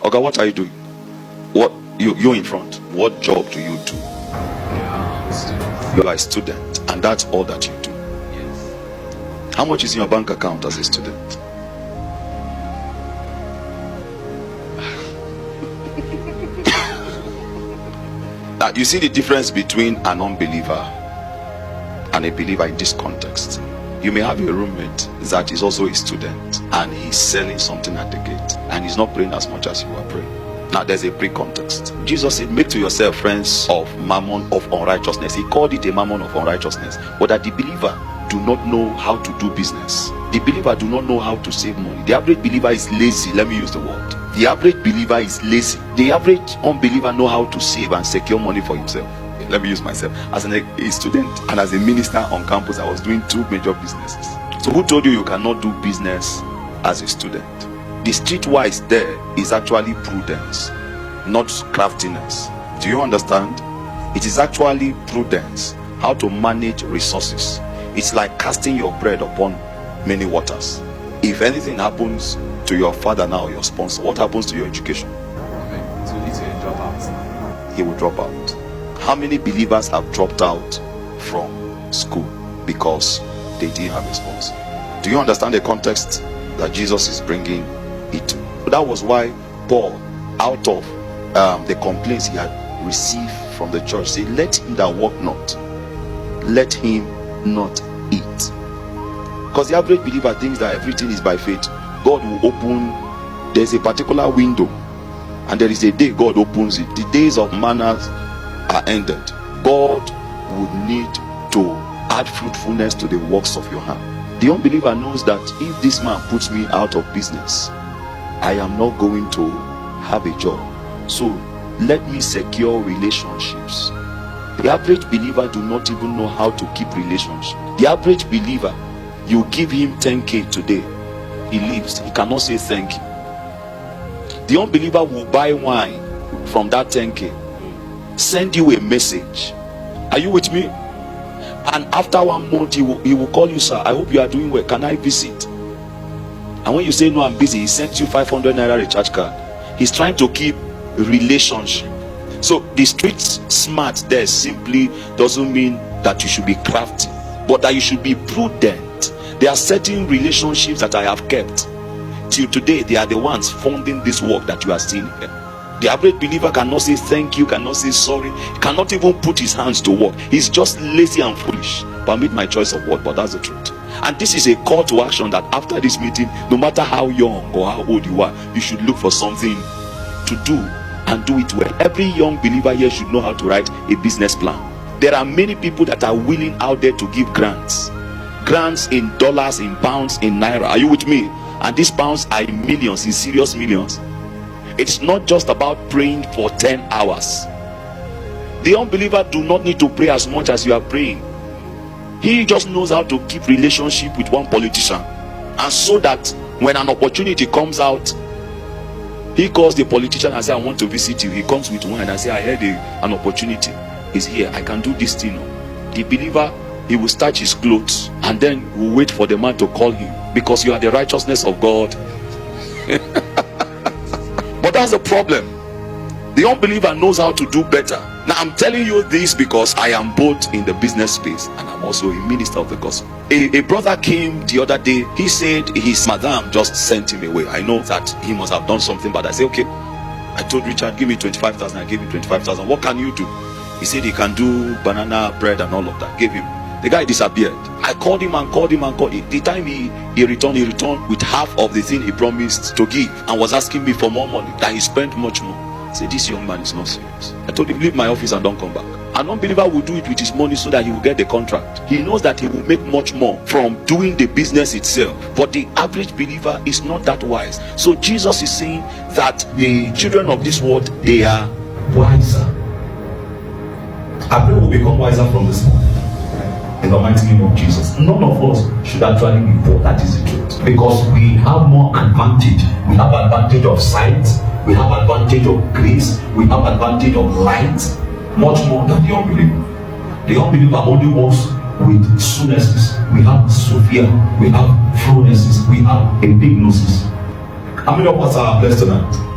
Okay, what are you doing? What you in front? What job do you do? You are a student, and that's all that you do. Yes. How much is in your bank account as a student? Now, you see the difference between an unbeliever and a believer in this context. You may have a roommate that is also a student and he's selling something at the gate and he's not praying as much as you are praying. Now there's a pre-context. Jesus said, make to yourself friends of mammon of unrighteousness. He called it a mammon of unrighteousness. But that the believer do not know how to do business. The believer do not know how to save money. The average believer is lazy. Let me use the word. The average believer is lazy. The average unbeliever know how to save and secure money for himself. Let me use myself. As a student and as a minister on campus, I was doing two major businesses. So who told you you cannot do business as a student? The streetwise there is actually prudence, not craftiness. Do you understand? It is actually prudence, how to manage resources. It's like casting your bread upon many waters. If anything happens to your father now, your sponsor, what happens to your education? Okay. So he's going to drop out. He will drop out. How many believers have dropped out from school because they didn't have a sponsor? Do you understand the context that Jesus is bringing it to? That was why Paul, out of the complaints he had received from the church, said, let him that work not, let him not eat. Because the average believer thinks that everything is by faith. God will open, there's a particular window, and there is a day God opens it. The days of manners are ended. God would need to add fruitfulness to the works of your hand. The unbeliever knows that if this man puts me out of business, I am not going to have a job. So let me secure relationships. The average believer do not even know how to keep relationships. The average believer, you give him 10k today, he leaves, he cannot say thank you. The unbeliever will buy wine from that 10k, send you a message. Are you with me? And after 1 month he will call you, sir, I hope you are doing well, can I visit? And when you say no, I'm busy, he sends you 500 naira recharge card. He's trying to keep relationship. So the street smart there simply doesn't mean that you should be crafty, but that you should be prudent. There are certain relationships that I have kept till today. They are the ones funding this work that you are seeing here. The average believer cannot say thank you, cannot say sorry, cannot even put his hands to work. He's just lazy and foolish. Permit my choice of word, but that's the truth. And this is a call to action that after this meeting, no matter how young or how old you are, you should look for something to do and do it well. Every young believer here should know how to write a business plan. There are many people that are willing out there to give grants in dollars, in pounds, in naira. Are you with me? And these pounds are in millions, in serious millions. It's not just about praying for 10 hours. The unbeliever do not need to pray as much as you are praying. He just knows how to keep relationship with one politician, and so that when an opportunity comes out, he calls the politician and says, I want to visit you. He comes with wine and says, I heard an opportunity is here, I can do this thing. The believer, he will starch his clothes and then will wait for the man to call him, because you are the righteousness of God. But that's the problem. The unbeliever knows how to do better. Now I'm telling you this because I am both in the business space and I'm also a minister of the gospel. A brother came the other day. He said his madam just sent him away. I know that he must have done something bad. I said, okay. I told Richard, give me 25,000. I gave him 25,000. What can you do? He said he can do banana bread and all of that. Gave him. The guy disappeared. I called him and called him and called him. The time he returned with half of the thing he promised to give, and was asking me for more money. That he spent much more. I said, this young man is not serious. I told him, leave my office and don't come back. An unbeliever will do it with his money so that he will get the contract. He knows that he will make much more from doing the business itself. But the average believer is not that wise. So Jesus is saying that the children of this world, they are wiser. I pray we'll become wiser from this morning. In the mighty name of Jesus. None of us should actually be poor. That is the truth. Because we have more advantage. We have advantage of sight. We have advantage of grace. We have advantage of light. Much more than the unbeliever. The unbeliever only works with soonesses. We have Sophia. We have fronesses. We have epignosis. How many of us are blessed tonight?